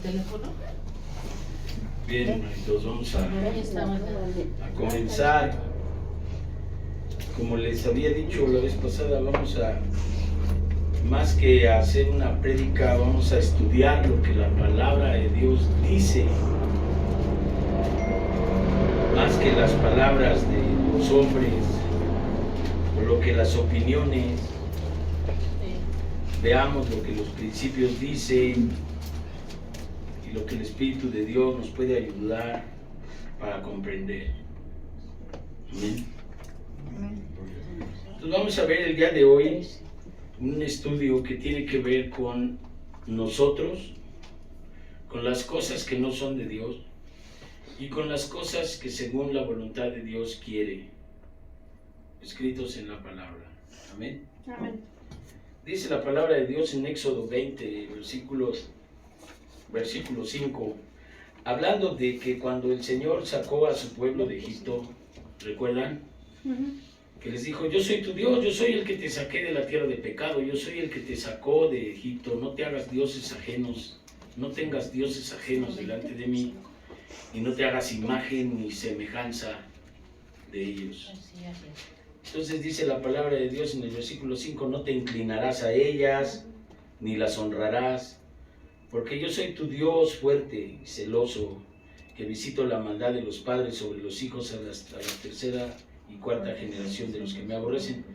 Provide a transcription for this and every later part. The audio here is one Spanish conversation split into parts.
teléfono. Bien, entonces vamos a comenzar. Como les había dicho la vez pasada, vamos a, más que hacer una prédica, vamos a estudiar lo que la palabra de Dios dice, más que las palabras de los hombres o lo que las opiniones. Veamos lo que los principios dicen y lo que el Espíritu de Dios nos puede ayudar para comprender. Amén. Entonces vamos a ver el día de hoy un estudio que tiene que ver con nosotros, con las cosas que no son de Dios y con las cosas que según la voluntad de Dios quiere, escritos en la palabra. Amén. Amén. Dice la palabra de Dios en Éxodo 20, versículo 5, hablando de que cuando el Señor sacó a su pueblo de Egipto, ¿recuerdan? Que les dijo: yo soy tu Dios, yo soy el que te saqué de la tierra de pecado, yo soy el que te sacó de Egipto, no te hagas dioses ajenos, no tengas dioses ajenos delante de mí, y no te hagas imagen ni semejanza de ellos. Entonces dice la palabra de Dios en el versículo 5, no te inclinarás a ellas, ni las honrarás, porque yo soy tu Dios fuerte y celoso, que visito la maldad de los padres sobre los hijos a la tercera y cuarta generación de los que me aborrecen.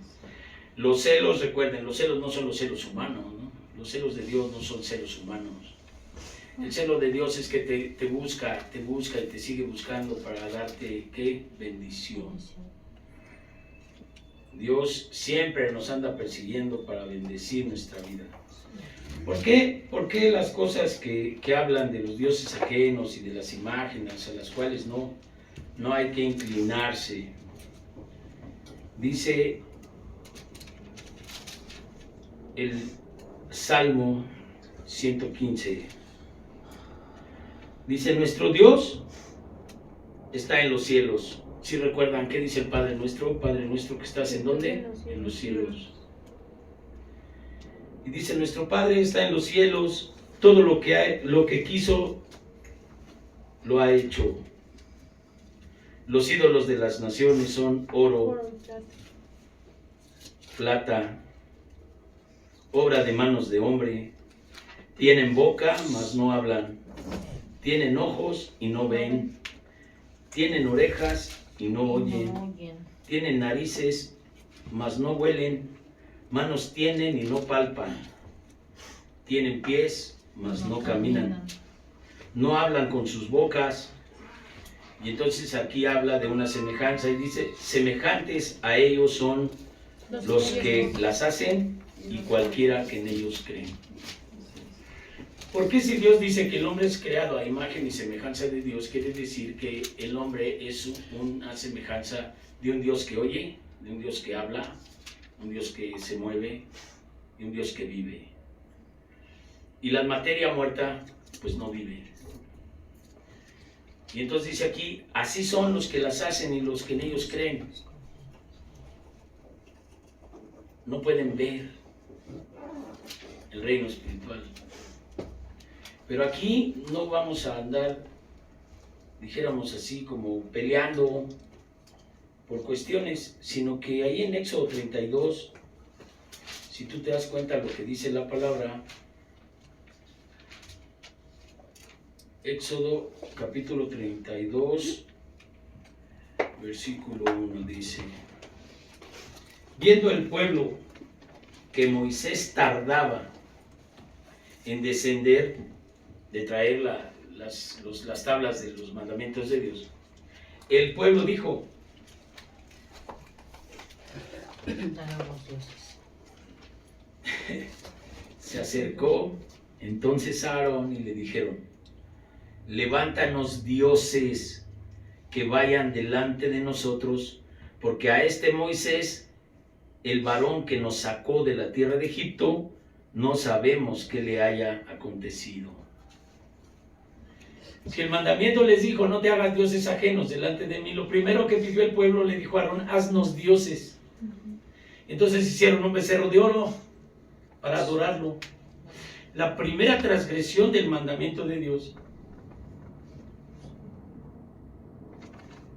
Los celos, recuerden, los celos no son los celos humanos, ¿no? Los celos de Dios no son celos humanos. El celo de Dios es que te busca y te sigue buscando para darte, ¿qué? Bendición. Dios siempre nos anda persiguiendo para bendecir nuestra vida. ¿Por qué? Porque las cosas que hablan de los dioses ajenos y de las imágenes a las cuales no hay que inclinarse? Dice el Salmo 115, dice: nuestro Dios está en los cielos. Si recuerdan, ¿qué dice el Padre nuestro? Padre nuestro que estás ¿en dónde? En los cielos. Y dice: nuestro Padre está en los cielos, todo lo que quiso lo ha hecho. Los ídolos de las naciones son oro, plata, obra de manos de hombre. Tienen boca, mas no hablan. Tienen ojos y no ven. Tienen orejas y no oyen. Tienen narices, mas no huelen. Manos tienen y no palpan. Tienen pies, mas no caminan. No hablan con sus bocas. Y entonces aquí habla de una semejanza y dice: semejantes a ellos son los que las hacen y cualquiera que en ellos creen. ¿Por qué si Dios dice que el hombre es creado a imagen y semejanza de Dios, quiere decir que el hombre es una semejanza de un Dios que oye, de un Dios que habla, un Dios que se mueve y un Dios que vive? Y la materia muerta pues no vive. Y entonces dice aquí: así son los que las hacen y los que en ellos creen. No pueden ver el reino espiritual. Pero aquí no vamos a andar, dijéramos así, como peleando por cuestiones, sino que ahí en Éxodo 32, si tú te das cuenta lo que dice la palabra, Éxodo capítulo 32, versículo 1 dice: viendo el pueblo que Moisés tardaba en descender de traer las tablas de los mandamientos de Dios, el pueblo dijo: se acercó entonces Aarón y le dijeron: levántanos dioses que vayan delante de nosotros, porque a este Moisés, el varón que nos sacó de la tierra de Egipto, no sabemos qué le haya acontecido. Si el mandamiento les dijo: no te hagas dioses ajenos delante de mí, lo primero que pidió el pueblo, le dijo a Aarón: haznos dioses. Entonces hicieron un becerro de oro para adorarlo. la primera transgresión del mandamiento de Dios.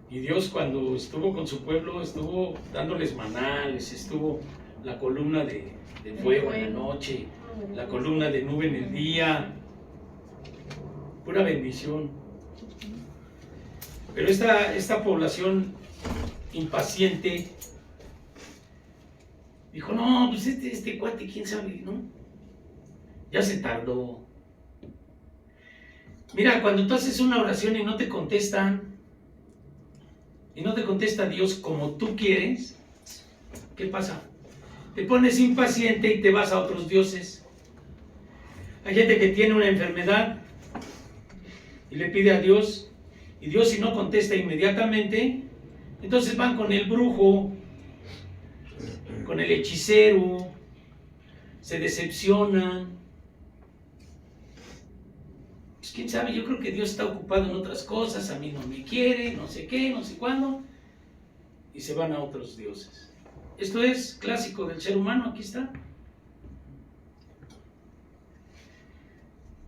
Y Dios, cuando estuvo con su pueblo, estuvo dándoles maná, les estuvo la columna de fuego en la noche, la columna de nube en el día, pura bendición. Pero esta población impaciente dijo, no, pues este cuate, quién sabe, ¿no? Ya se tardó. Mira, cuando tú haces una oración y no te contestan, y no te contesta Dios como tú quieres, ¿qué pasa? Te pones impaciente y te vas a otros dioses. Hay gente que tiene una enfermedad y le pide a Dios, y Dios si no contesta inmediatamente, entonces van con el brujo, con el hechicero, se decepcionan. Pues quién sabe, yo creo que Dios está ocupado en otras cosas, a mí no me quiere, no sé qué, no sé cuándo, y se van a otros dioses. Esto es clásico del ser humano, aquí está.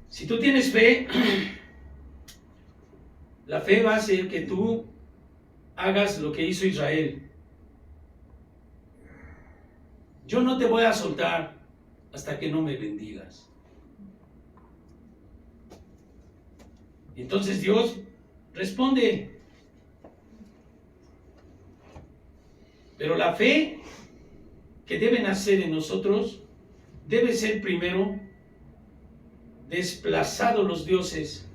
Si tú tienes fe, la fe va a hacer que tú hagas lo que hizo Israel. Yo no te voy a soltar hasta que no me bendigas. Entonces Dios responde. Pero la fe que debe nacer en nosotros debe ser primero desplazado los dioses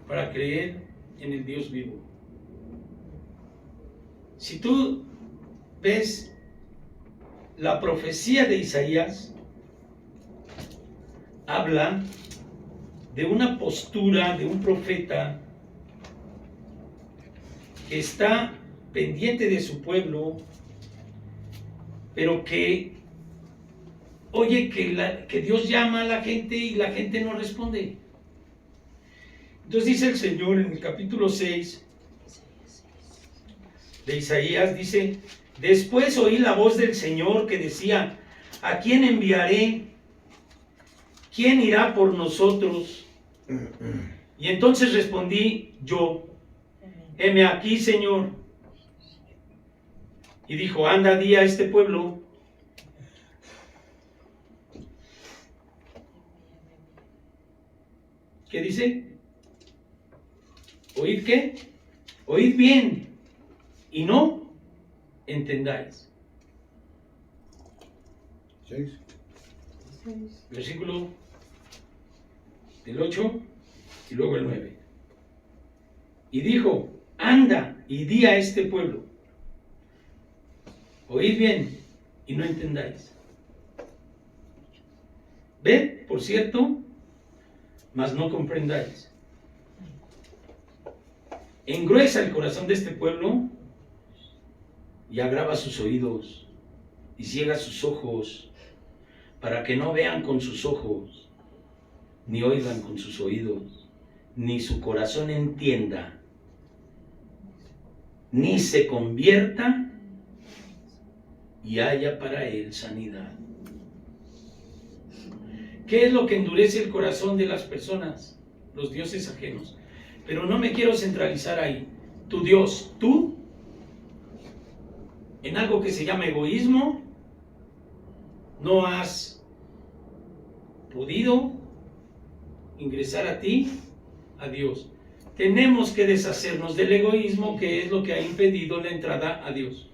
para creer en el Dios vivo. Si tú ves la profecía de Isaías, habla de una postura de un profeta que está pendiente de su pueblo, pero que oye que Dios llama a la gente y la gente no responde. Entonces dice el Señor en el capítulo 6 de Isaías, dice, después oí la voz del Señor que decía, ¿a quién enviaré? ¿Quién irá por nosotros? Y entonces respondí yo, heme aquí, Señor. Y dijo, anda, di a este pueblo. ¿Qué dice? ¿Oíd qué? Oíd bien y no entendáis. 6. Versículo del 8 y luego el 9. Y dijo, anda y di a este pueblo. Oíd bien y no entendáis. Ved, por cierto, mas no comprendáis. Engruesa el corazón de este pueblo y agrava sus oídos y ciega sus ojos para que no vean con sus ojos, ni oigan con sus oídos, ni su corazón entienda, ni se convierta y haya para él sanidad. ¿Qué es lo que endurece el corazón de las personas? Los dioses ajenos. Pero no me quiero centralizar ahí. Tu Dios, tú, en algo que se llama egoísmo, no has podido ingresar a ti, a Dios. Tenemos que deshacernos del egoísmo, que es lo que ha impedido la entrada a Dios.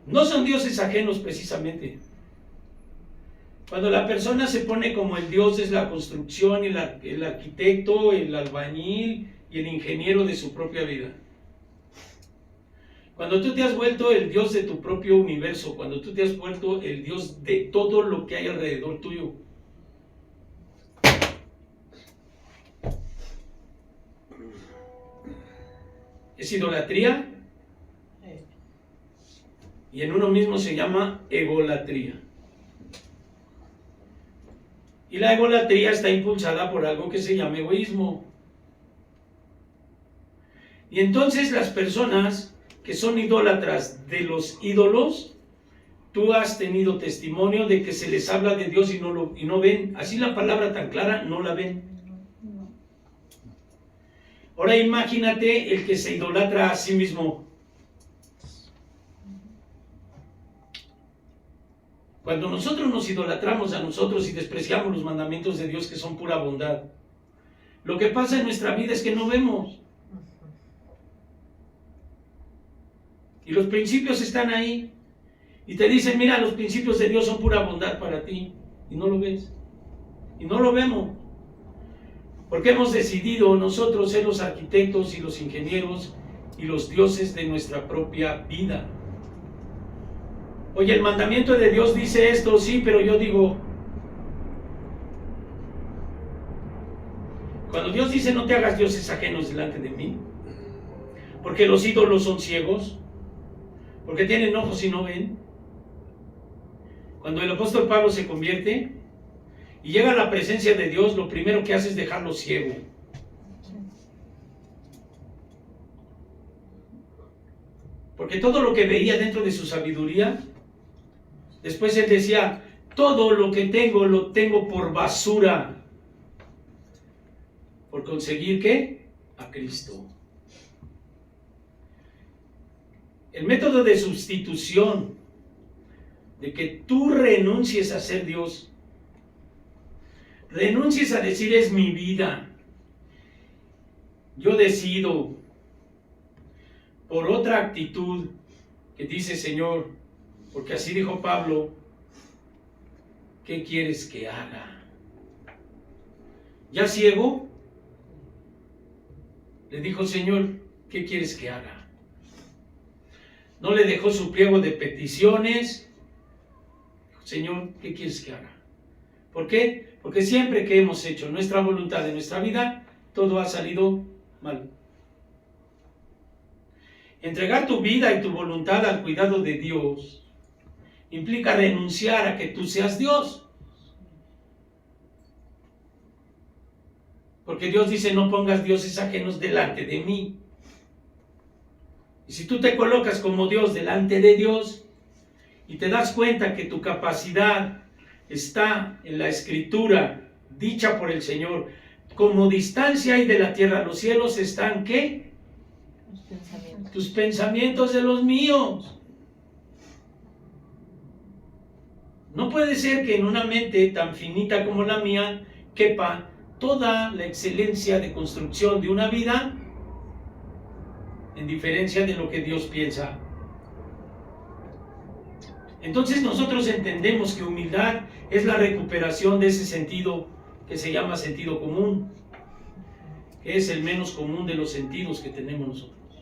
No son dioses ajenos precisamente. Cuando la persona se pone como el Dios es la construcción, el arquitecto, el albañil y el ingeniero de su propia vida. Cuando tú te has vuelto el Dios de tu propio universo, cuando tú te has vuelto el Dios de todo lo que hay alrededor tuyo. ¿Es idolatría? Y en uno mismo se llama egolatría. Y la egolatría está impulsada por algo que se llama egoísmo. Y entonces las personas que son idólatras de los ídolos tú has tenido testimonio de que se les habla de Dios y no ven. Así la palabra tan clara, no la ven. Ahora imagínate el que se idolatra a sí mismo. Cuando nosotros nos idolatramos a nosotros y despreciamos los mandamientos de Dios, que son pura bondad, lo que pasa en nuestra vida es que no vemos. Y los principios están ahí. Y te dicen, mira, los principios de Dios son pura bondad para ti. Y no lo ves. Y no lo vemos. Porque hemos decidido nosotros ser los arquitectos y los ingenieros y los dioses de nuestra propia vida. Oye, el mandamiento de Dios dice esto, sí, pero yo digo, cuando Dios dice no te hagas dioses ajenos delante de mí, porque los ídolos son ciegos, porque tienen ojos y no ven. Cuando el apóstol Pablo se convierte y llega a la presencia de Dios, lo primero que hace es dejarlo ciego. Porque todo lo que veía dentro de su sabiduría, después él decía, todo lo que tengo lo tengo por basura. ¿Por conseguir qué? A Cristo. El método de sustitución, de que tú renuncies a ser Dios, renuncies a decir es mi vida, yo decido, por otra actitud que dice Señor, porque así dijo Pablo, ¿qué quieres que haga? ¿Ya ciego? Le dijo Señor, ¿qué quieres que haga? No le dejó su pliego de peticiones. Señor, ¿qué quieres que haga? ¿Por qué? Porque siempre que hemos hecho nuestra voluntad en nuestra vida, todo ha salido mal. Entregar tu vida y tu voluntad al cuidado de Dios implica renunciar a que tú seas Dios. Porque Dios dice, no pongas dioses ajenos delante de mí. Y si tú te colocas como Dios delante de Dios y te das cuenta que tu capacidad está en la Escritura dicha por el Señor, como distancia hay de la tierra a los cielos, están ¿qué? Tus pensamientos de los míos. No puede ser que en una mente tan finita como la mía quepa toda la excelencia de construcción de una vida en diferencia de lo que Dios piensa. Entonces nosotros entendemos que humildad es la recuperación de ese sentido que se llama sentido común, que es el menos común de los sentidos que tenemos nosotros.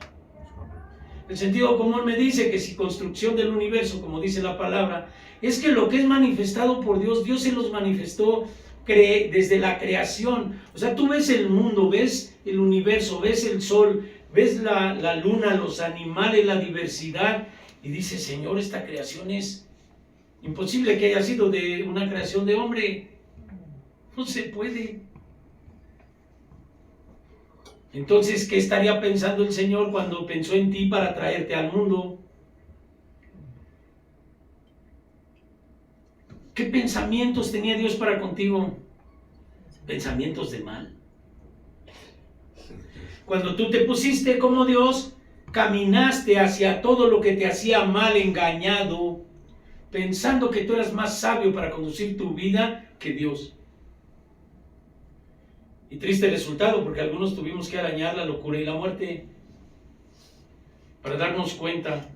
El sentido común me dice que si construcción del universo, como dice la palabra, es que lo que es manifestado por Dios, Dios se los manifestó desde la creación. O sea, tú ves el mundo, ves el universo, ves el sol, ves la luna, los animales, la diversidad, y dices, Señor, esta creación es imposible que haya sido de una creación de hombre. No se puede. Entonces, ¿qué estaría pensando el Señor cuando pensó en ti para traerte al mundo? ¿Qué pensamientos tenía Dios para contigo? Pensamientos de mal. Cuando tú te pusiste como Dios, caminaste hacia todo lo que te hacía mal, engañado, pensando que tú eras más sabio para conducir tu vida que Dios. Y triste resultado, porque algunos tuvimos que arañar la locura y la muerte para darnos cuenta.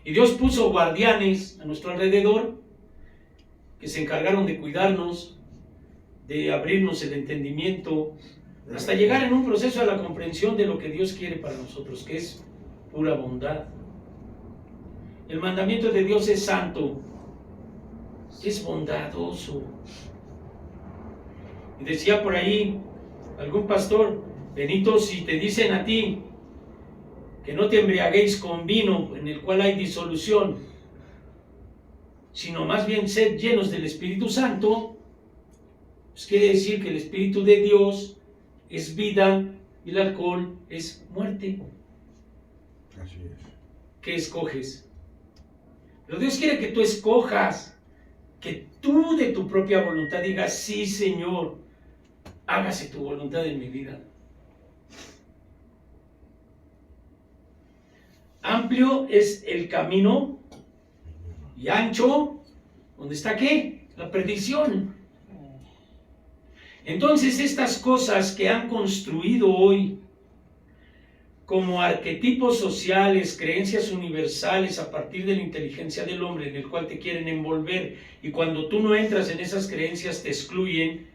Y Dios puso guardianes a nuestro alrededor que se encargaron de cuidarnos, de abrirnos el entendimiento, hasta llegar en un proceso a la comprensión de lo que Dios quiere para nosotros, que es pura bondad. El mandamiento de Dios es santo, es bondadoso. Y decía por ahí algún pastor, Benito, si te dicen a ti que no te embriaguéis con vino en el cual hay disolución, sino más bien sed llenos del Espíritu Santo, pues quiere decir que el Espíritu de Dios es vida y el alcohol es muerte. Así es. ¿Qué escoges? Pero Dios quiere que tú escojas, que tú de tu propia voluntad digas, sí, Señor, hágase tu voluntad en mi vida. Amplio es el camino y ancho, ¿dónde está qué? La perdición. Entonces estas cosas que han construido hoy como arquetipos sociales, creencias universales a partir de la inteligencia del hombre en el cual te quieren envolver, y cuando tú no entras en esas creencias te excluyen,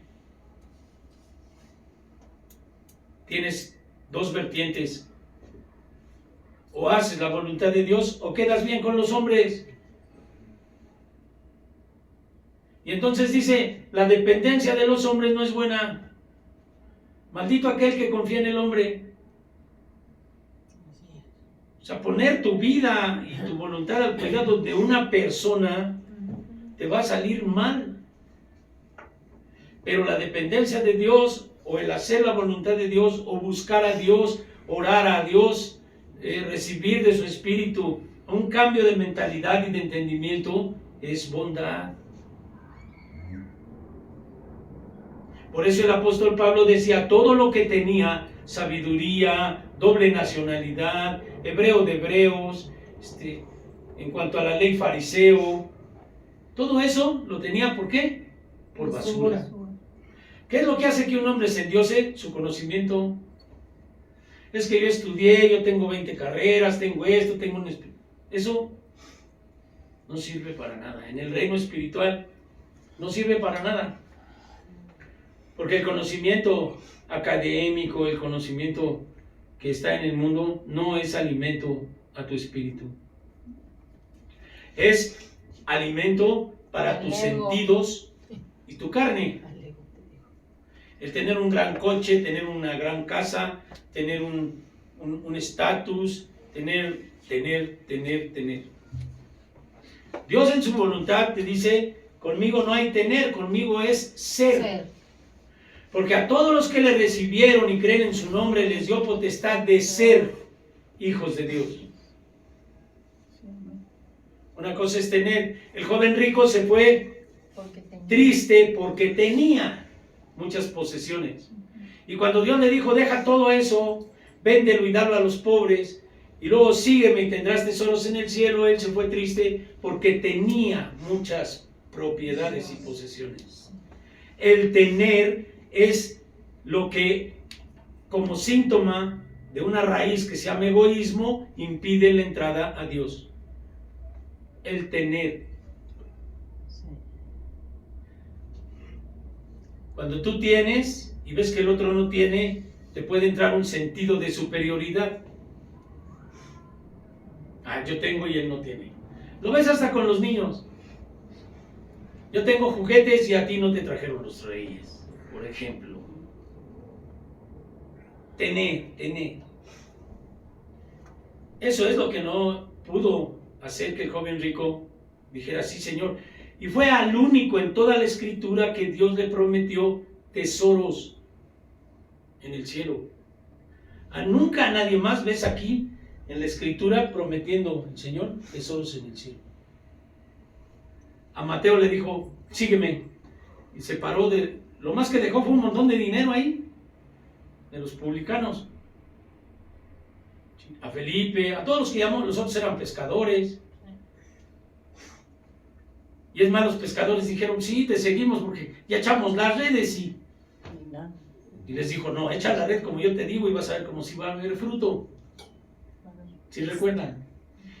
tienes dos vertientes: o haces la voluntad de Dios o quedas bien con los hombres. Y entonces dice, la dependencia de los hombres no es buena. Maldito aquel que confía en el hombre. O sea, poner tu vida y tu voluntad al cuidado de una persona te va a salir mal. Pero la dependencia de Dios, o el hacer la voluntad de Dios, o buscar a Dios, orar a Dios, recibir de su espíritu un cambio de mentalidad y de entendimiento, es bondad. Por eso el apóstol Pablo decía, todo lo que tenía, sabiduría, doble nacionalidad, hebreo de hebreos, en cuanto a la ley fariseo, todo eso lo tenía, ¿por qué? Por basura. ¿Qué es lo que hace que un hombre se endiose? Su conocimiento. Es que yo estudié, yo tengo 20 carreras, tengo esto, tengo un... Eso no sirve para nada. En el reino espiritual no sirve para nada. Porque el conocimiento académico, el conocimiento que está en el mundo, no es alimento a tu espíritu. Es alimento para tus sentidos y tu carne. El tener un gran coche, tener una gran casa, tener un estatus, tener. Dios en su voluntad te dice, conmigo no hay tener, conmigo es ser. Porque a todos los que le recibieron y creen en su nombre, les dio potestad de ser hijos de Dios. Una cosa es tener. El joven rico se fue triste porque tenía muchas posesiones. Y cuando Dios le dijo, deja todo eso, véndelo y dalo a los pobres, y luego sígueme y tendrás tesoros en el cielo, él se fue triste porque tenía muchas propiedades y posesiones. El tener es lo que, como síntoma de una raíz que se llama egoísmo, impide la entrada a Dios. El tener. Cuando tú tienes y ves que el otro no tiene, te puede entrar un sentido de superioridad. Ah, yo tengo y él no tiene. Lo ves hasta con los niños. Yo tengo juguetes y a ti no te trajeron los reyes. Por ejemplo, tener. Eso es lo que no pudo hacer que el joven rico dijera, sí, Señor. Y fue al único en toda la escritura que Dios le prometió tesoros en el cielo. Nunca a nadie más ves aquí en la escritura prometiendo el Señor tesoros en el cielo. A Mateo le dijo, sígueme. Y se paró de... Lo más que dejó fue un montón de dinero ahí, de los publicanos. A Felipe, a todos los que llamó, los otros eran pescadores. Y es más, los pescadores dijeron, sí, te seguimos porque ya echamos las redes y les dijo, no, echa la red como yo te digo y vas a ver cómo si va a haber fruto. ¿Sí recuerdan?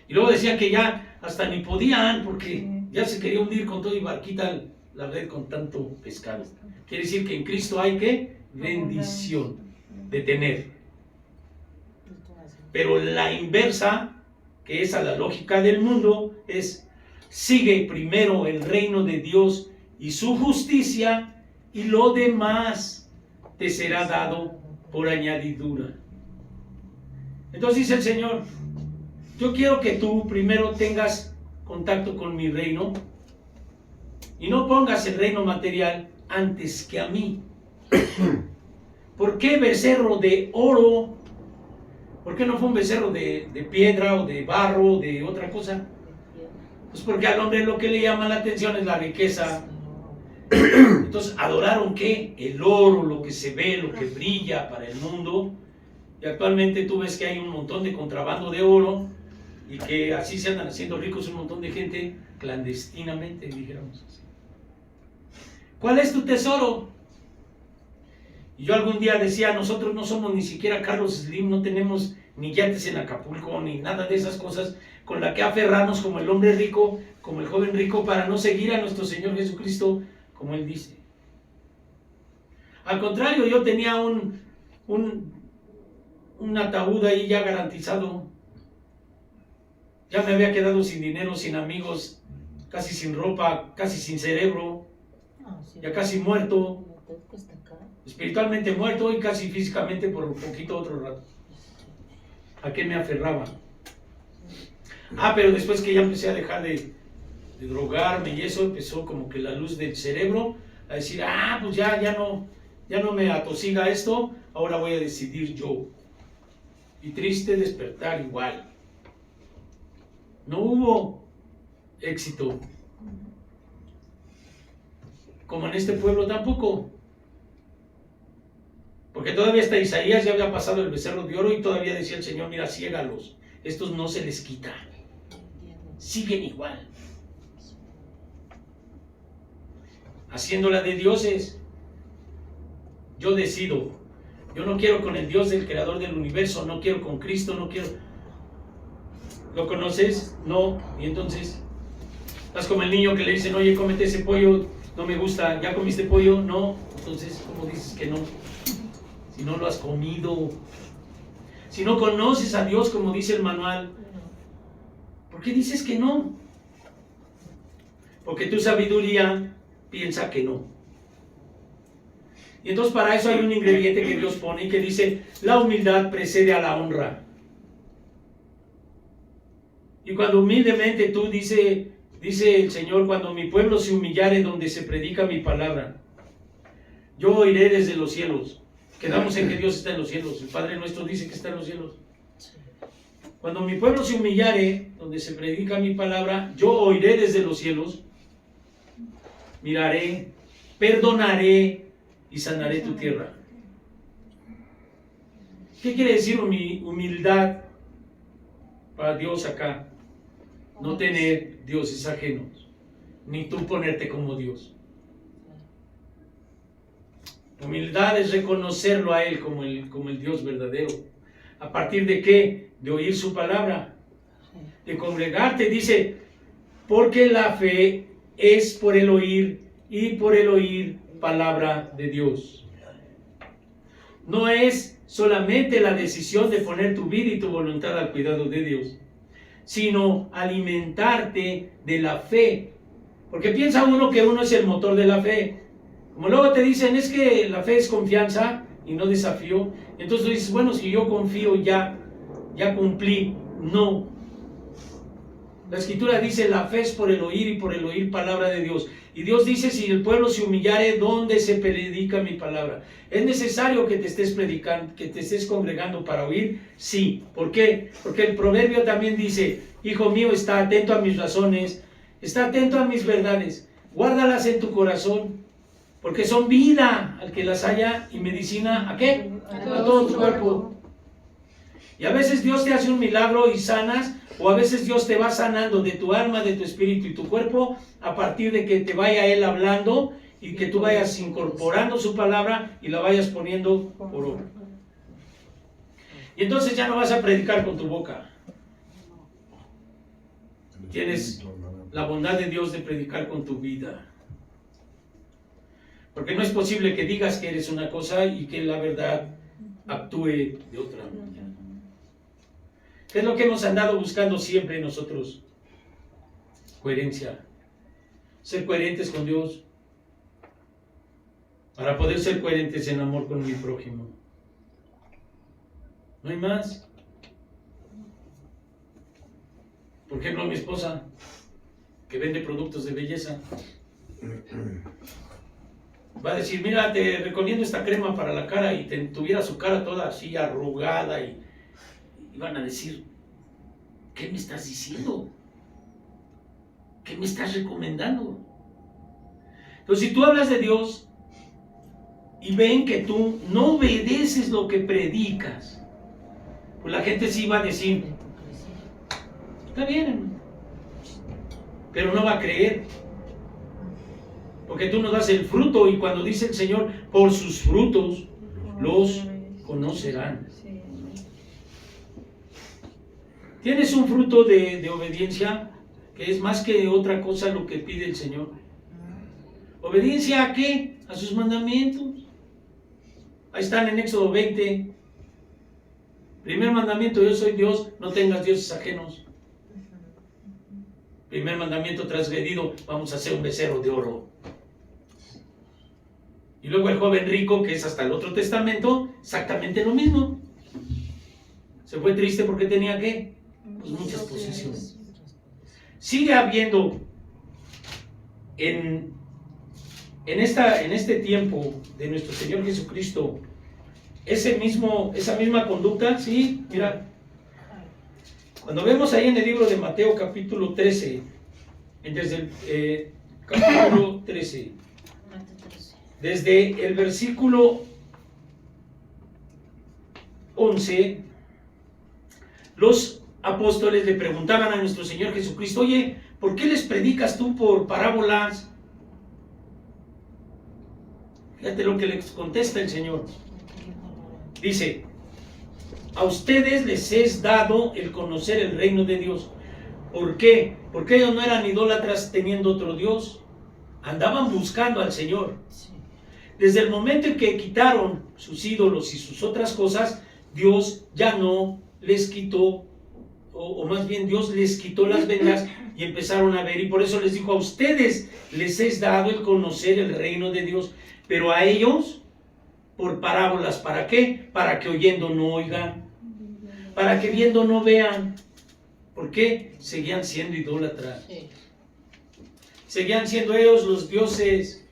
Y luego decían que ya hasta ni podían porque ya se quería hundir con todo y barquita la red con tanto pescado. Quiere decir que en Cristo hay que bendición de tener. Pero la inversa, que es a la lógica del mundo, es sigue primero el reino de Dios y su justicia y lo demás te será dado por añadidura. Entonces dice el Señor, yo quiero que tú primero tengas contacto con mi reino y no pongas el reino material antes que a mí. ¿Por qué becerro de oro? ¿Por qué no fue un becerro de piedra o de barro o de otra cosa? Pues porque al hombre lo que le llama la atención es la riqueza. Entonces, ¿adoraron qué? El oro, lo que se ve, lo que brilla para el mundo. Y actualmente tú ves que hay un montón de contrabando de oro y que así se andan haciendo ricos un montón de gente clandestinamente, dijéramos así. ¿Cuál es tu tesoro? Y yo algún día decía, nosotros no somos ni siquiera Carlos Slim, no tenemos ni yates en Acapulco, ni nada de esas cosas con la que aferrarnos como el hombre rico, como el joven rico, para no seguir a nuestro Señor Jesucristo, como Él dice. Al contrario, yo tenía un ataúd ahí ya garantizado. Ya me había quedado sin dinero, sin amigos, casi sin ropa, casi sin cerebro, ya casi muerto, espiritualmente muerto y casi físicamente por un poquito otro rato. ¿A qué me aferraba? Pero después que ya empecé a dejar de drogarme y eso, empezó como que la luz del cerebro a decir, pues ya no me atosiga esto, ahora voy a decidir yo. Y triste despertar igual. No hubo éxito. Como en este pueblo tampoco. Porque todavía hasta Isaías ya había pasado el becerro de oro y todavía decía el Señor, mira, ciégalos. Estos no se les quita. Siguen igual. Haciéndola de dioses. Yo decido. Yo no quiero con el Dios del creador del universo, no quiero con Cristo, no quiero. ¿Lo conoces? No. Y entonces, estás como el niño que le dicen, oye, cómete ese pollo, no me gusta. ¿Ya comiste pollo? No. Entonces, ¿cómo dices que no? Si no lo has comido. Si no conoces a Dios, como dice el manual, ¿por qué dices que no? Porque tu sabiduría piensa que no. Y entonces para eso hay un ingrediente que Dios pone y que dice, la humildad precede a la honra. Y cuando humildemente tú, dice el Señor, cuando mi pueblo se humillare donde se predica mi palabra, yo oiré desde los cielos. Quedamos en que Dios está en los cielos. El Padre nuestro dice que está en los cielos. Cuando mi pueblo se humillare donde se predica mi palabra, yo oiré desde los cielos, miraré, perdonaré y sanaré tu tierra. ¿Qué quiere decir humildad para Dios acá? No tener dioses ajenos, ni tú ponerte como Dios. Humildad es reconocerlo a Él como el Dios verdadero. ¿A partir de qué? De oír su palabra, de congregarte. Dice, porque la fe es por el oír y por el oír palabra de Dios. No es solamente la decisión de poner tu vida y tu voluntad al cuidado de Dios, sino alimentarte de la fe. Porque piensa uno que uno es el motor de la fe. Como luego te dicen, es que la fe es confianza y no desafío. Entonces tú dices, bueno, si yo confío ya cumplí. No. La Escritura dice, la fe es por el oír y por el oír palabra de Dios. Y Dios dice, si el pueblo se humillare, ¿dónde se predica mi palabra? ¿Es necesario que te estés predicando, que te estés congregando para oír? Sí. ¿Por qué? Porque el proverbio también dice, hijo mío, está atento a mis razones, está atento a mis verdades, guárdalas en tu corazón, porque son vida al que las haya y medicina, ¿a qué? A todo tu cuerpo. Y a veces Dios te hace un milagro y sanas, o a veces Dios te va sanando de tu alma, de tu espíritu y tu cuerpo, a partir de que te vaya Él hablando y que tú vayas incorporando su palabra y la vayas poniendo por obra. Y entonces ya no vas a predicar con tu boca. Tienes la bondad de Dios de predicar con tu vida. Porque no es posible que digas que eres una cosa y que la verdad actúe de otra manera. ¿Qué es lo que hemos andado buscando siempre nosotros? Coherencia. Ser coherentes con Dios. Para poder ser coherentes en amor con mi prójimo. No hay más. Por ejemplo, mi esposa, que vende productos de belleza, va a decir, mira, te recomiendo esta crema para la cara, y tuviera su cara toda así arrugada y van a decir, ¿qué me estás diciendo? ¿Qué me estás recomendando? Entonces, si tú hablas de Dios y ven que tú no obedeces lo que predicas, pues la gente sí va a decir, está bien, hermano, pero no va a creer, porque tú no das el fruto, y cuando dice el Señor, por sus frutos los conocerán. ¿Tienes un fruto de obediencia? Que es más que otra cosa lo que pide el Señor. ¿Obediencia a qué? A sus mandamientos. Ahí están en Éxodo 20. Primer mandamiento: yo soy Dios, no tengas dioses ajenos. Primer mandamiento transgredido: vamos a hacer un becerro de oro. Y luego el joven rico, que es hasta el Otro Testamento, exactamente lo mismo. Se fue triste porque tenía ¿qué? Pues muchas posesiones. Sigue habiendo en este tiempo de nuestro Señor Jesucristo esa misma conducta. Sí, mira, cuando vemos ahí en el libro de Mateo capítulo 13, desde el capítulo 13, desde el versículo 11, los apóstoles le preguntaban a nuestro Señor Jesucristo: oye, ¿por qué les predicas tú por parábolas? Fíjate lo que les contesta el Señor. Dice: a ustedes les es dado el conocer el reino de Dios. ¿Por qué? Porque ellos no eran idólatras teniendo otro Dios. Andaban buscando al Señor. Desde el momento en que quitaron sus ídolos y sus otras cosas, Dios ya no les quitó, o más bien Dios les quitó las vendas y empezaron a ver. Y por eso les dijo: a ustedes les es dado el conocer el reino de Dios, pero a ellos por parábolas. ¿Para qué? Para que oyendo no oigan, para que viendo no vean. ¿Por qué? Seguían siendo idólatras. Seguían siendo ellos los dioses.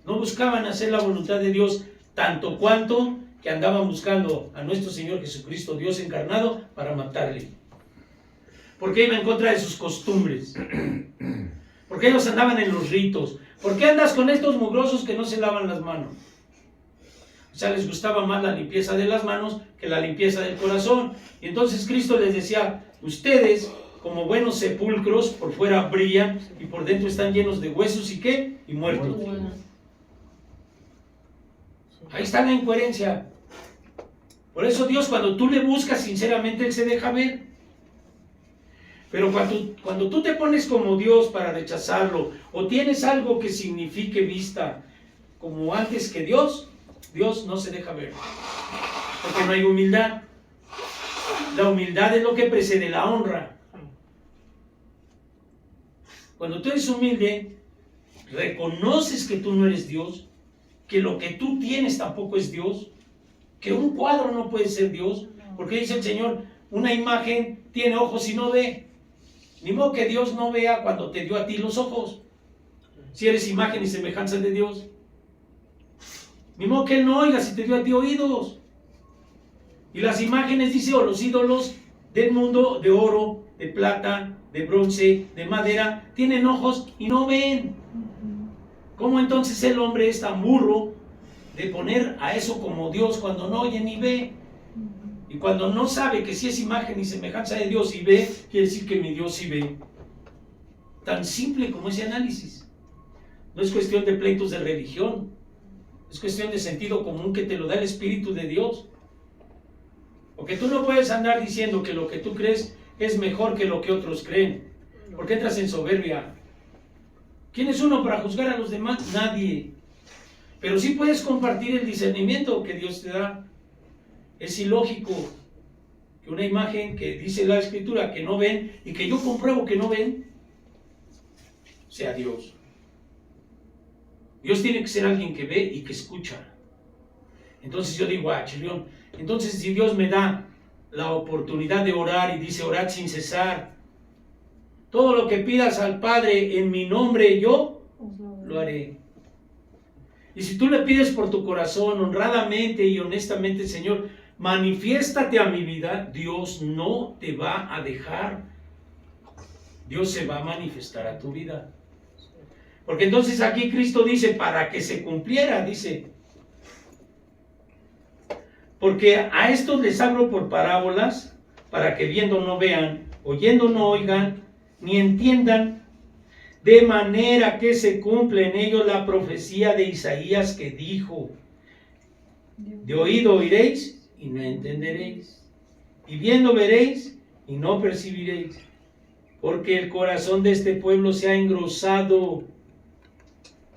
No buscaban hacer la voluntad de Dios, tanto cuanto que andaban buscando a nuestro Señor Jesucristo, Dios encarnado, para matarle. Porque iba en contra de sus costumbres. Porque ellos andaban en los ritos. ¿Por qué andas con estos mugrosos que no se lavan las manos? O sea, les gustaba más la limpieza de las manos que la limpieza del corazón. Y entonces Cristo les decía: ustedes, como buenos sepulcros, por fuera brillan y por dentro están llenos de huesos y ¿qué? Y muertos. Ahí está la incoherencia. Por eso Dios, cuando tú le buscas sinceramente, Él se deja ver. Pero cuando tú te pones como Dios para rechazarlo, o tienes algo que signifique vista como antes que Dios, Dios no se deja ver. Porque no hay humildad. La humildad es lo que precede la honra. Cuando tú eres humilde, reconoces que tú no eres Dios, que lo que tú tienes tampoco es Dios, que un cuadro no puede ser Dios, porque dice el Señor: una imagen tiene ojos y no ve. Ni modo que Dios no vea cuando te dio a ti los ojos, si eres imagen y semejanza de Dios. Ni modo que Él no oiga si te dio a ti oídos. Y las imágenes, dice, o los ídolos del mundo, de oro, de plata, de bronce, de madera, tienen ojos y no ven. ¿Cómo entonces el hombre es tan burro de poner a eso como Dios cuando no oye ni ve? Y cuando no sabe que si es imagen y semejanza de Dios y ve, quiere decir que mi Dios sí ve. Tan simple como ese análisis. No es cuestión de pleitos de religión, es cuestión de sentido común que te lo da el Espíritu de Dios. Porque tú no puedes andar diciendo que lo que tú crees es mejor que lo que otros creen, porque entras en soberbia. ¿Quién es uno para juzgar a los demás? Nadie. Pero sí puedes compartir el discernimiento que Dios te da. Es ilógico que una imagen que dice la Escritura que no ven y que yo compruebo que no ven, sea Dios. Dios tiene que ser alguien que ve y que escucha. Entonces yo digo: chirrión, entonces si Dios me da la oportunidad de orar y dice: orad sin cesar, todo lo que pidas al Padre en mi nombre, yo lo haré. Y si tú le pides por tu corazón, honradamente y honestamente: Señor, manifiéstate a mi vida, Dios no te va a dejar. Dios se va a manifestar a tu vida. Porque entonces aquí Cristo dice, para que se cumpliera, dice, porque a estos les hablo por parábolas, para que viendo no vean, oyendo no oigan, ni entiendan, de manera que se cumple en ellos la profecía de Isaías que dijo, de oído oiréis y no entenderéis, y viendo veréis y no percibiréis, porque el corazón de este pueblo se ha engrosado.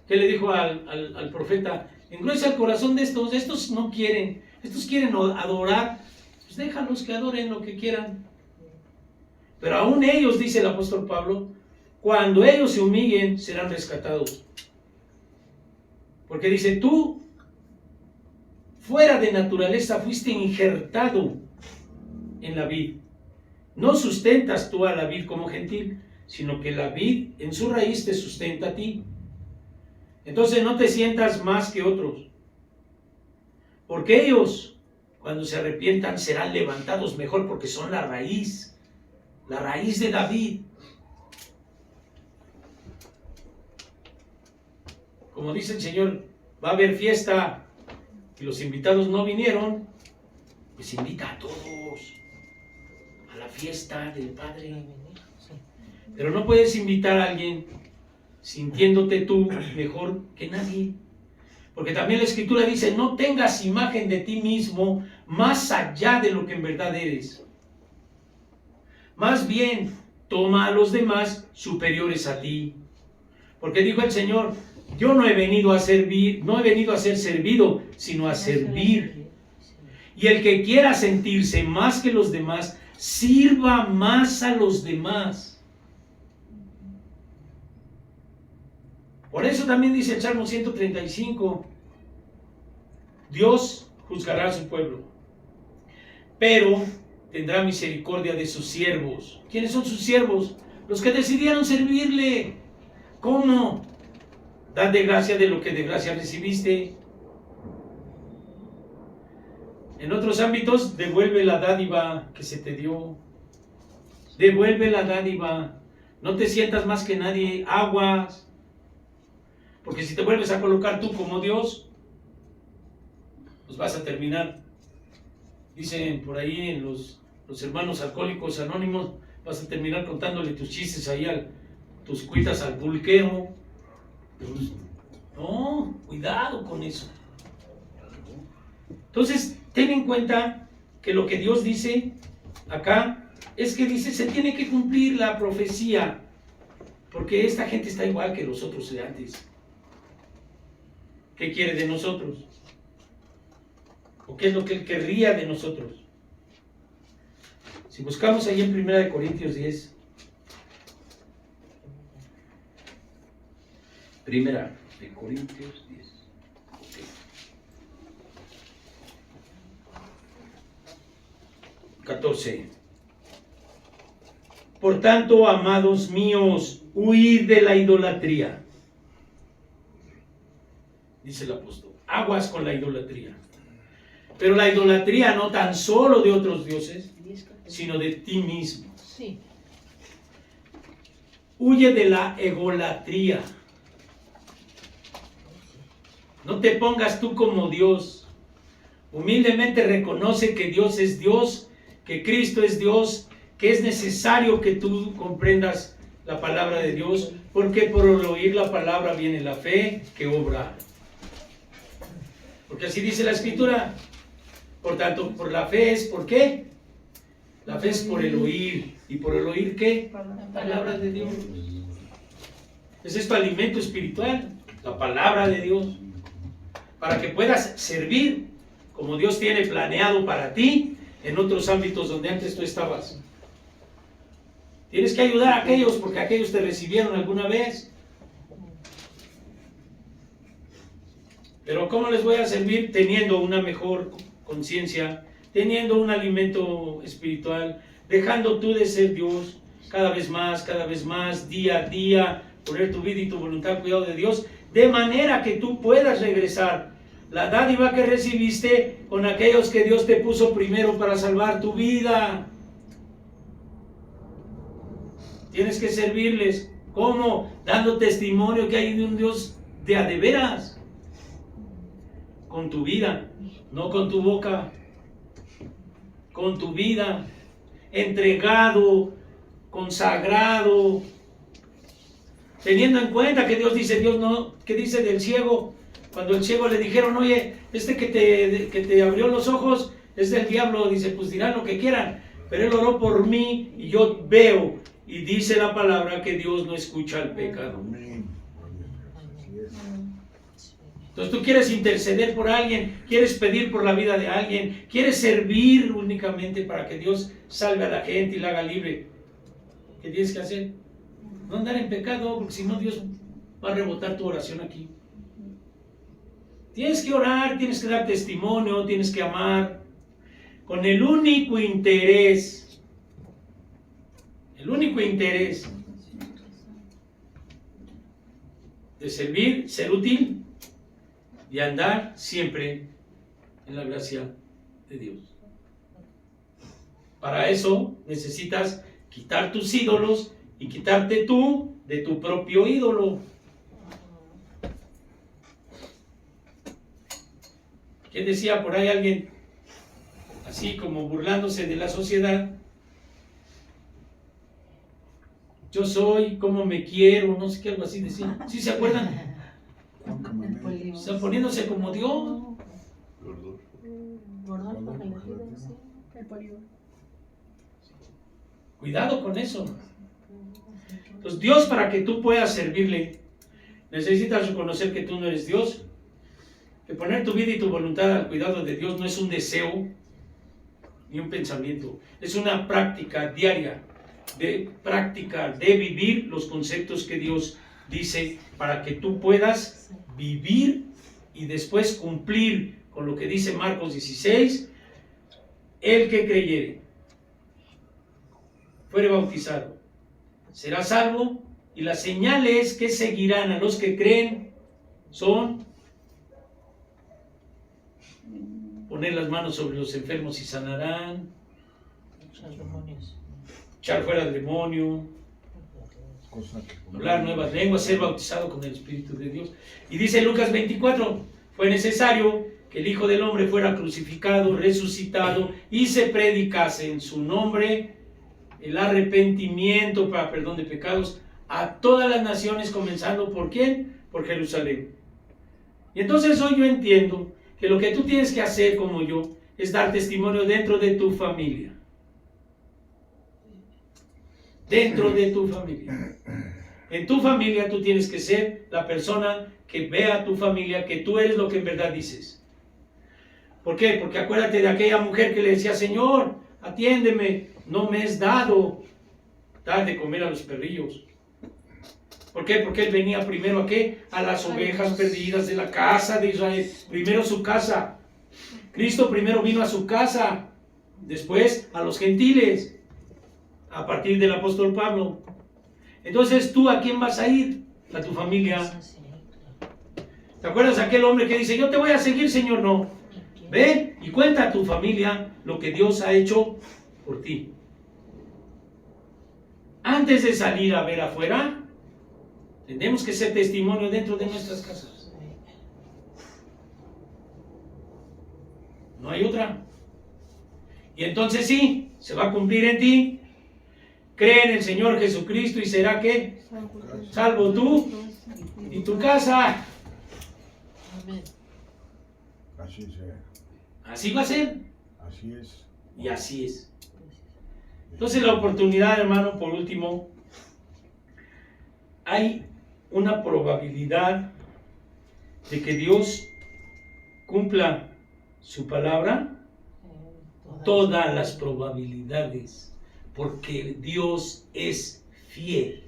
¿Qué le dijo al profeta? Engruesa el corazón de estos no quieren, estos quieren adorar, pues déjalos que adoren lo que quieran. Pero aún ellos, dice el apóstol Pablo, cuando ellos se humillen, serán rescatados. Porque dice, tú, fuera de naturaleza, fuiste injertado en la vid. No sustentas tú a la vid como gentil, sino que la vid en su raíz te sustenta a ti. Entonces no te sientas más que otros, porque ellos, cuando se arrepientan, serán levantados mejor, porque son la raíz de David. Como dice el Señor, va a haber fiesta y los invitados no vinieron, pues invita a todos a la fiesta del Padre. Pero no puedes invitar a alguien sintiéndote tú mejor que nadie. Porque también la Escritura dice, no tengas imagen de ti mismo más allá de lo que en verdad eres. Más bien, toma a los demás superiores a ti. Porque dijo el Señor, yo no he venido a servir, no he venido a ser servido, sino a servir. Y el que quiera sentirse más que los demás, sirva más a los demás. Por eso también dice el Salmo 135, Dios juzgará a su pueblo, pero tendrá misericordia de sus siervos. ¿Quiénes son sus siervos? Los que decidieron servirle. ¿Cómo? Dad de gracia de lo que de gracia recibiste. En otros ámbitos, devuelve la dádiva que se te dio. Devuelve la dádiva. No te sientas más que nadie. Aguas. Porque si te vuelves a colocar tú como Dios, pues vas a terminar. Dicen por ahí en los hermanos alcohólicos anónimos, vas a terminar contándole tus chistes ahí, tus cuitas al pulquero. Pues, no, cuidado con eso. Entonces, ten en cuenta que lo que Dios dice acá es que dice, se tiene que cumplir la profecía, porque esta gente está igual que los otros de antes. ¿Qué quiere de nosotros? ¿O qué es lo que Él querría de nosotros? Si buscamos ahí en 1 Corintios 10. 1 Corintios 10. Okay. 14. Por tanto, amados míos, huid de la idolatría. Dice el apóstol, aguas con la idolatría. Pero la idolatría no tan solo de otros dioses, sino de ti mismo. Sí. Huye de la egolatría. No te pongas tú como Dios. Humildemente reconoce que Dios es Dios, que Cristo es Dios, que es necesario que tú comprendas la palabra de Dios, porque por oír la palabra viene la fe que obra. Porque así dice la Escritura. Por tanto, por la fe es, ¿por qué? La fe es por el oír. ¿Y por el oír qué? La palabra de Dios. Ese es tu alimento espiritual, la palabra de Dios. Para que puedas servir como Dios tiene planeado para ti en otros ámbitos donde antes tú estabas. Tienes que ayudar a aquellos porque aquellos te recibieron alguna vez. Pero ¿cómo les voy a servir? Teniendo una mejor conciencia, teniendo un alimento espiritual, dejando tú de ser Dios cada vez más, día a día, poner tu vida y tu voluntad al cuidado de Dios, de manera que tú puedas regresar la dádiva que recibiste con aquellos que Dios te puso primero para salvar tu vida. Tienes que servirles. ¿Cómo? Dando testimonio que hay de un Dios de a de veras. Con tu vida, no con tu boca. Con tu vida. Entregado, consagrado. Teniendo en cuenta que Dios no, ¿qué dice del ciego? Cuando el ciego le dijeron, oye, que te abrió los ojos es del diablo, dice, pues dirán lo que quieran, pero él oró por mí y yo veo, y dice la palabra que Dios no escucha al pecado. Entonces tú quieres interceder por alguien, quieres pedir por la vida de alguien, quieres servir únicamente para que Dios salve a la gente y la haga libre. ¿Qué tienes que hacer? No andar en pecado, porque si no Dios va a rebotar tu oración aquí. Tienes que orar, tienes que dar testimonio, tienes que amar, con el único interés de servir, ser útil y andar siempre en la gracia de Dios. Para eso necesitas quitar tus ídolos y quitarte tú de tu propio ídolo. ¿Qué decía por ahí alguien? Así como burlándose de la sociedad. Yo soy como me quiero, no sé qué, algo así decía. ¿Sí se acuerdan? Están poniéndose como Dios. Cuidado con eso. Entonces Dios, para que tú puedas servirle, necesitas reconocer que tú no eres Dios, que poner tu vida y tu voluntad al cuidado de Dios no es un deseo ni un pensamiento, es una práctica diaria de practicar, de vivir los conceptos que Dios dice para que tú puedas vivir y después cumplir con lo que dice Marcos 16, el que creyere, fuere bautizado, será salvo, y las señales que seguirán a los que creen son poner las manos sobre los enfermos y sanarán, echar fuera el demonio, hablar nuevas lenguas, ser bautizado con el Espíritu de Dios. Y dice Lucas 24, fue necesario que el Hijo del Hombre fuera crucificado, resucitado y se predicase en su nombre el arrepentimiento para perdón de pecados a todas las naciones, comenzando ¿por quién? Por Jerusalén. Y entonces hoy yo entiendo que lo que tú tienes que hacer como yo es dar testimonio dentro de tu familia. Dentro de tu familia. En tu familia tú tienes que ser la persona que vea a tu familia que tú eres lo que en verdad dices. ¿Por qué? Porque acuérdate de aquella mujer que le decía, Señor, atiéndeme, no me es dado dar de comer a los perrillos. ¿Por qué? Porque él venía primero ¿a qué? A las ovejas perdidas de la casa de Israel. Primero su casa. Cristo primero vino a su casa, después a los gentiles, a partir del apóstol Pablo. Entonces, ¿tú a quién vas a ir? A tu familia. ¿Te acuerdas de aquel hombre que dice, yo te voy a seguir, Señor? No. Ve y cuenta a tu familia lo que Dios ha hecho por ti. Antes de salir a ver afuera, tenemos que ser testimonio dentro de nuestras casas. No hay otra. Y entonces sí, se va a cumplir en ti. Cree en el Señor Jesucristo y será que salvo tú y tu casa. Así sea. Así va a ser. Así es. Y así es. Entonces la oportunidad, hermano, por último, hay una probabilidad de que Dios cumpla su palabra. Todas las probabilidades, porque Dios es fiel.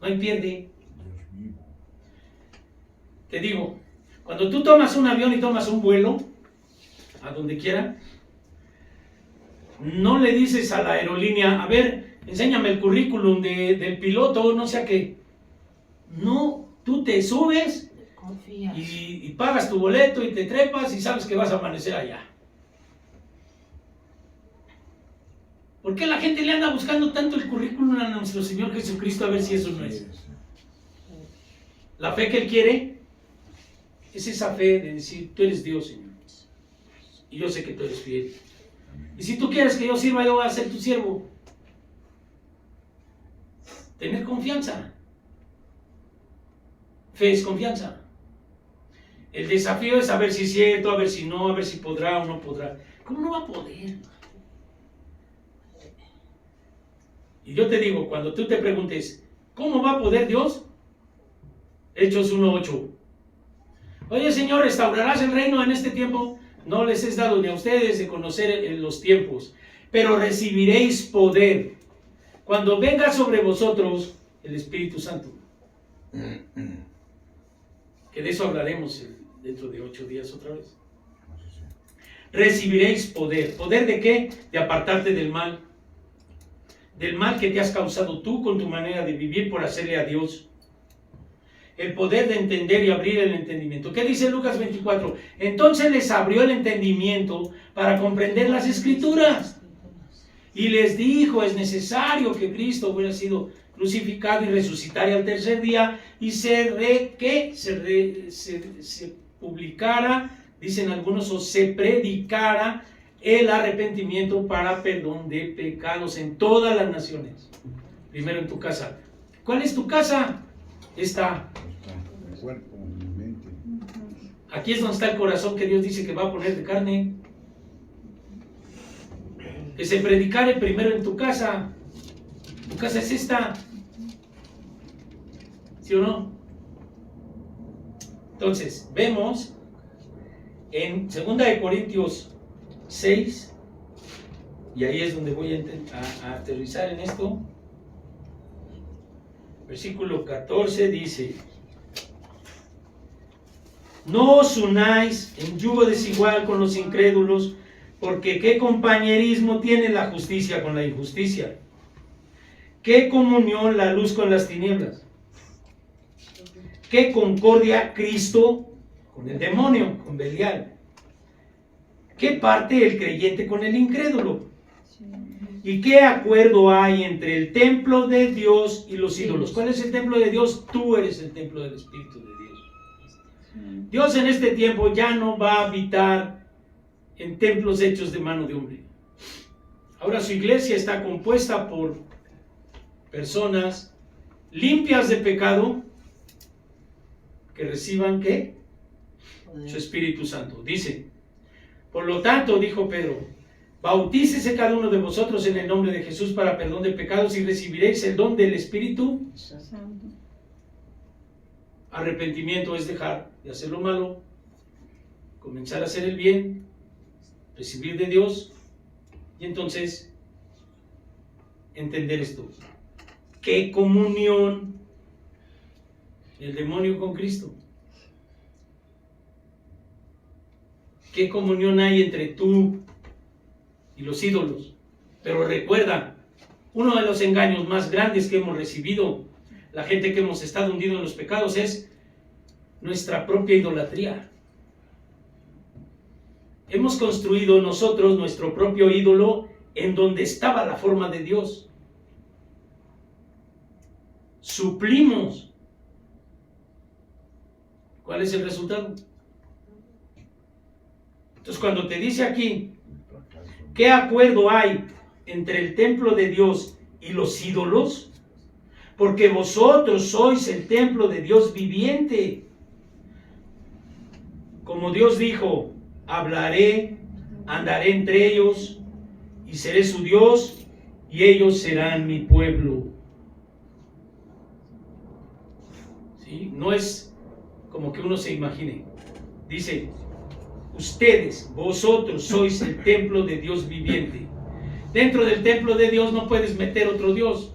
No hay pierde. Dios vivo. Te digo, cuando tú tomas un avión y tomas un vuelo, a donde quiera, no le dices a la aerolínea, a ver, enséñame el currículum del piloto, no sé a qué. No, tú te subes y pagas tu boleto y te trepas y sabes que vas a amanecer allá. ¿Por qué la gente le anda buscando tanto el currículum a nuestro Señor Jesucristo a ver si eso no Así es? es. La fe que Él quiere es esa fe de decir, tú eres Dios, Señor. Y yo sé que tú eres fiel. Amén. Y si tú quieres que yo sirva, yo voy a ser tu siervo. Tener confianza. Fe es confianza. El desafío es saber si es cierto, a ver si no, a ver si podrá o no podrá. ¿Cómo no va a poder? Y yo te digo, cuando tú te preguntes, ¿cómo va a poder Dios? Hechos 1:8. Oye, Señor, ¿restaurarás el reino en este tiempo? No les es dado ni a ustedes de conocer en los tiempos, pero recibiréis poder cuando venga sobre vosotros el Espíritu Santo. Que de eso hablaremos dentro de 8 días otra vez. Así sea. Recibiréis poder. ¿Poder de qué? De apartarte del mal. Del mal que te has causado tú con tu manera de vivir por hacerle a Dios. El poder de entender y abrir el entendimiento. ¿Qué dice Lucas 24? Entonces les abrió el entendimiento para comprender las Escrituras. Y les dijo, es necesario que Cristo hubiera sido crucificado y resucitara al tercer día y se publicara, dicen algunos, o se predicara el arrepentimiento para perdón de pecados en todas las naciones. Primero en tu casa. ¿Cuál es tu casa? Esta. Mi cuerpo, mi mente. Aquí es donde está el corazón que Dios dice que va a poner de carne. Que se predicare primero en tu casa. Tu casa es esta. ¿Sí o no? Entonces, vemos en 2 Corintios 6, y ahí es donde voy a aterrizar en esto. Versículo 14 dice: no os unáis en yugo desigual con los incrédulos, porque ¿qué compañerismo tiene la justicia con la injusticia? ¿Qué comunión la luz con las tinieblas? ¿Qué concordia Cristo con el demonio, con Belial? ¿Qué parte el creyente con el incrédulo? ¿Y qué acuerdo hay entre el templo de Dios y los ídolos? ¿Cuál es el templo de Dios? Tú eres el templo del Espíritu de Dios. Dios en este tiempo ya no va a habitar en templos hechos de mano de hombre. Ahora su iglesia está compuesta por personas limpias de pecado que reciban ¿qué? Su Espíritu Santo. Dice, por lo tanto, dijo Pedro, bautícese cada uno de vosotros en el nombre de Jesús para perdón de pecados y recibiréis el don del Espíritu Santo. Arrepentimiento es dejar de hacer lo malo, comenzar a hacer el bien, recibir de Dios y entonces entender esto. ¿Qué comunión el demonio con Cristo? ¿Qué comunión hay entre tú y los ídolos? Pero recuerda, uno de los engaños más grandes que hemos recibido, la gente que hemos estado hundido en los pecados, es nuestra propia idolatría. Hemos construido nosotros nuestro propio ídolo en donde estaba la forma de Dios. Suplimos. ¿Cuál es el resultado? Entonces, cuando te dice aquí, ¿qué acuerdo hay entre el templo de Dios y los ídolos? Porque vosotros sois el templo de Dios viviente. Como Dios dijo, hablaré, andaré entre ellos y seré su Dios y ellos serán mi pueblo. ¿Sí? No es como que uno se imagine. Dice, ustedes, vosotros sois el templo de Dios viviente. Dentro del templo de Dios no puedes meter otro Dios.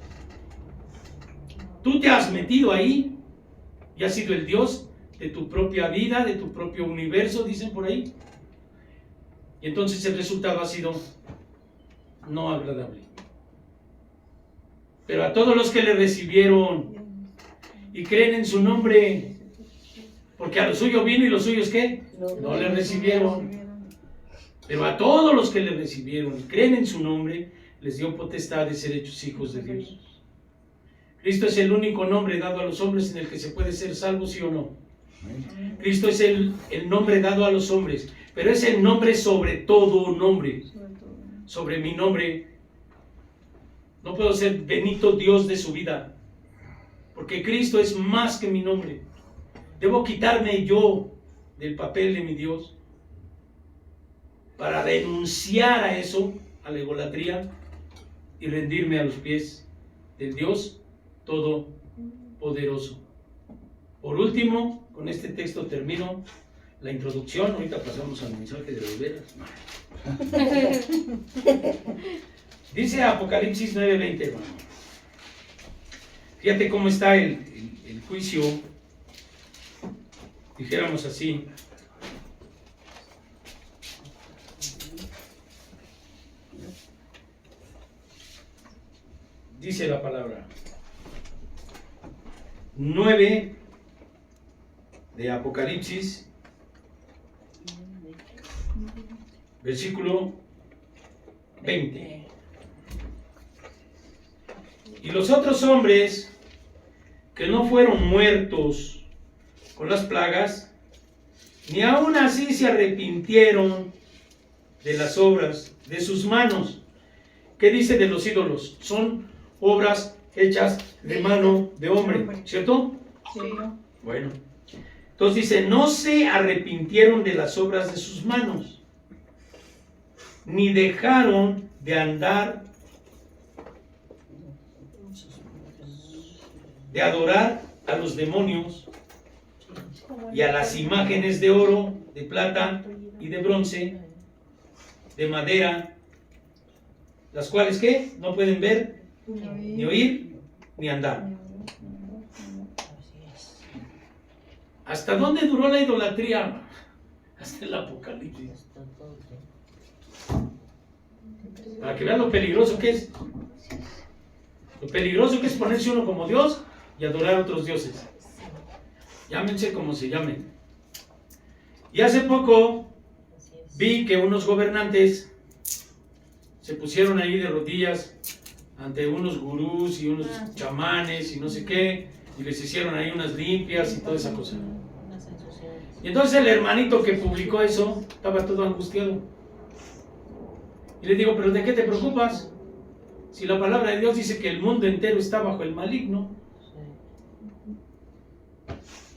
Tú te has metido ahí y has sido el Dios de tu propia vida, de tu propio universo, dicen por ahí. Y entonces el resultado ha sido no agradable. Pero a todos los que le recibieron y creen en su nombre, porque a lo suyo vino y los suyos ¿qué? No le recibieron. Pero a todos los que le recibieron y creen en su nombre, les dio potestad de ser hechos hijos de Dios. Cristo es el único nombre dado a los hombres en el que se puede ser salvo, ¿sí o no? Cristo es el nombre dado a los hombres, pero es el nombre sobre todo nombre. Sobre mi nombre. No puedo ser Benito Dios de su vida, porque Cristo es más que mi nombre. Debo quitarme yo del papel de mi Dios para renunciar a eso, a la idolatría, y rendirme a los pies del Dios Todopoderoso. Por último, con este texto termino la introducción. Ahorita pasamos al mensaje de los veras. Dice Apocalipsis 9:20, hermano. Fíjate cómo está el juicio, dijéramos así. Dice la palabra 9 de Apocalipsis, versículo 20. Y los otros hombres que no fueron muertos con las plagas, ni aun así se arrepintieron de las obras de sus manos. ¿Qué dice de los ídolos? Son obras hechas de mano de hombre, ¿cierto? Sí. Bueno, entonces dice, no se arrepintieron de las obras de sus manos, ni dejaron de andar, de adorar a los demonios y a las imágenes de oro, de plata y de bronce, de madera, las cuales, ¿qué? No pueden ver, ni oír, ni andar. ¿Hasta dónde duró la idolatría? Hasta el Apocalipsis. Para que vean lo peligroso que es. Lo peligroso que es ponerse uno como Dios y adorar a otros dioses. Llámense como se llamen. Y hace poco vi que unos gobernantes se pusieron ahí de rodillas ante unos gurús y unos chamanes y no sé qué, y les hicieron ahí unas limpias y toda esa cosa. Y entonces el hermanito que publicó eso estaba todo angustiado. Y le digo, ¿pero de qué te preocupas? Si la palabra de Dios dice que el mundo entero está bajo el maligno.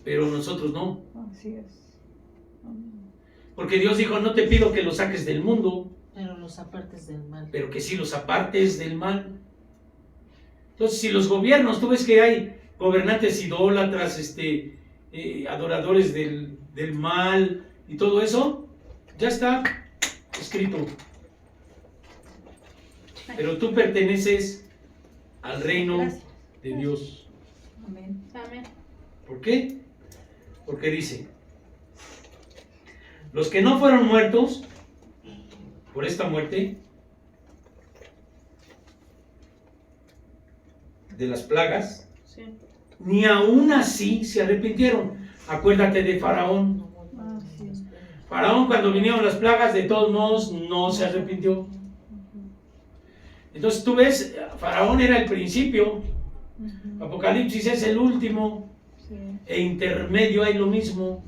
Pero nosotros no. Así es. Porque Dios dijo, no te pido que los saques del mundo, pero los apartes del mal. pero que sí los apartes del mal. Entonces, si los gobiernos, tú ves que hay gobernantes idólatras, adoradores del mal y todo eso, ya está escrito. Pero tú perteneces al reino de Dios. Amén. Amén. ¿Por qué? Porque dice, los que no fueron muertos por esta muerte de las plagas, Sí. ni aún así se arrepintieron. Acuérdate de Faraón. Así es. Faraón, cuando vinieron las plagas, de todos modos no se arrepintió. Entonces tú ves, Faraón era el principio, Apocalipsis es el último, Sí. e intermedio hay lo mismo.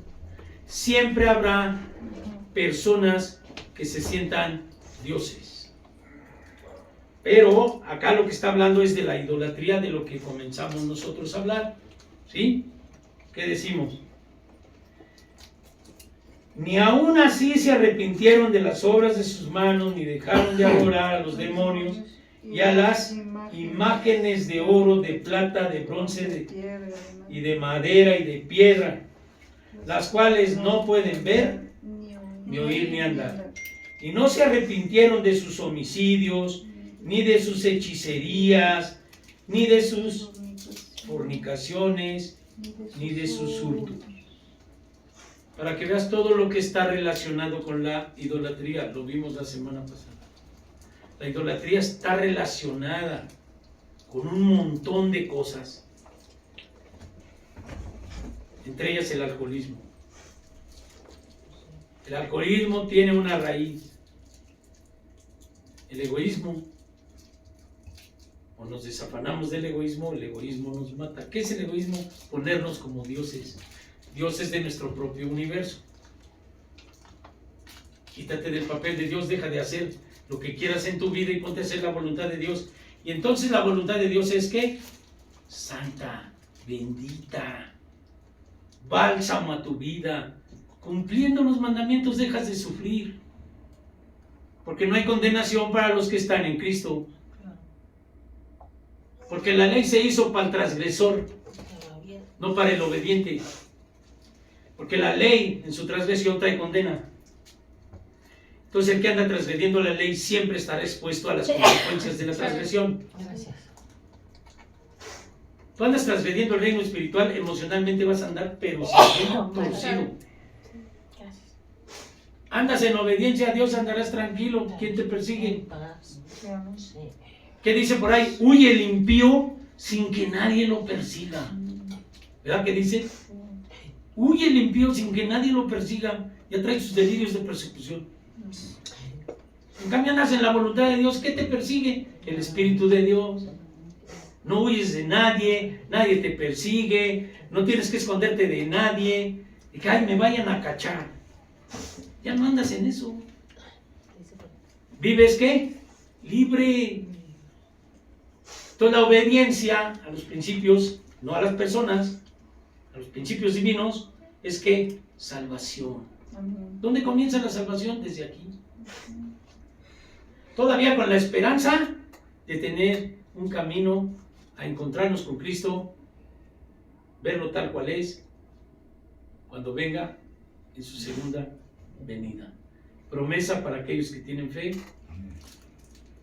Siempre habrá personas que se sientan dioses. Pero acá lo que está hablando es de la idolatría, de lo que comenzamos nosotros a hablar. ¿Sí? ¿Qué decimos? Ni aún así se arrepintieron de las obras de sus manos, ni dejaron de adorar a los demonios y a las imágenes de oro, de plata, de bronce y de madera y de piedra, las cuales no pueden ver, ni oír, ni andar. Y no se arrepintieron de sus homicidios, ni de sus hechicerías, ni de sus fornicaciones, ni de sus hurtos. Para que veas todo lo que está relacionado con la idolatría, lo vimos la semana pasada. La idolatría está relacionada con un montón de cosas, entre ellas el alcoholismo. El alcoholismo tiene una raíz, el egoísmo, O nos desafanamos del egoísmo, el egoísmo nos mata. ¿Qué es el egoísmo? Ponernos como dioses. Dioses de nuestro propio universo. Quítate del papel de Dios, deja de hacer lo que quieras en tu vida y ponte a hacer la voluntad de Dios. Y entonces la voluntad de Dios es ¿qué? Santa, bendita, bálsamo a tu vida. Cumpliendo los mandamientos dejas de sufrir. Porque no hay condenación para los que están en Cristo. Porque la ley se hizo para el transgresor, no para el obediente. Porque la ley en su transgresión trae condena. Entonces el que anda transgrediendo la ley siempre estará expuesto a las consecuencias de la transgresión. Gracias. Tú andas transgrediendo el reino espiritual, emocionalmente vas a andar pero torcido. Andas en obediencia a Dios, andarás tranquilo. ¿Quién te persigue? ¿Qué dice por ahí? Huye el impío sin que nadie lo persiga. ¿Verdad que dice? Huye el impío sin que nadie lo persiga. Ya trae sus delirios de persecución. En cambio andas en la voluntad de Dios. ¿Qué te persigue? El Espíritu de Dios. No huyes de nadie, nadie te persigue, no tienes que esconderte de nadie. Y que ay, me vayan a cachar. Ya no andas en eso. ¿Vives qué? Libre. Entonces la obediencia a los principios, no a las personas, a los principios divinos, es que salvación. ¿Dónde comienza la salvación? Desde aquí. Todavía con la esperanza de tener un camino a encontrarnos con Cristo, verlo tal cual es, cuando venga en su segunda venida. Promesa para aquellos que tienen fe.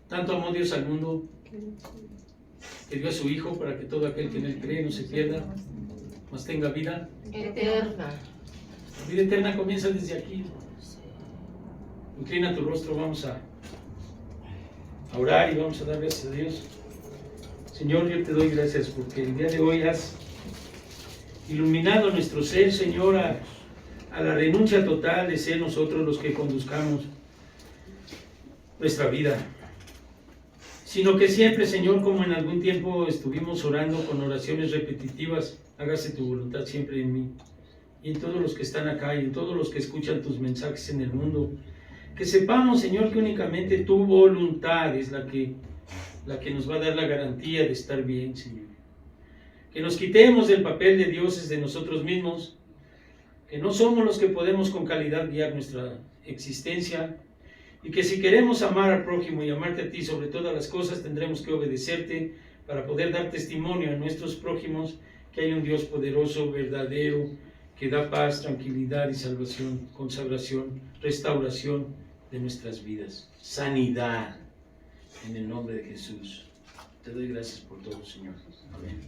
Tanto amó Dios al mundo que dio a su Hijo para que todo aquel que en él cree no se pierda, mas tenga vida Eterna. La vida eterna comienza desde aquí. Inclina tu rostro, vamos a orar y vamos a dar gracias a Dios. Señor, yo te doy gracias porque el día de hoy has iluminado nuestro ser, Señor, a la renuncia total de ser nosotros los que conduzcamos nuestra vida. Sino que siempre, Señor, como en algún tiempo estuvimos orando con oraciones repetitivas, hágase tu voluntad siempre en mí y en todos los que están acá y en todos los que escuchan tus mensajes en el mundo. Que sepamos, Señor, que únicamente tu voluntad es la que nos va a dar la garantía de estar bien, Señor. Que nos quitemos del papel de dioses de nosotros mismos, que no somos los que podemos con calidad guiar nuestra existencia, y que si queremos amar al prójimo y amarte a ti sobre todas las cosas, tendremos que obedecerte para poder dar testimonio a nuestros prójimos que hay un Dios poderoso, verdadero, que da paz, tranquilidad y salvación, consagración, restauración de nuestras vidas, sanidad, en el nombre de Jesús. Te doy gracias por todo, Señor. Amén.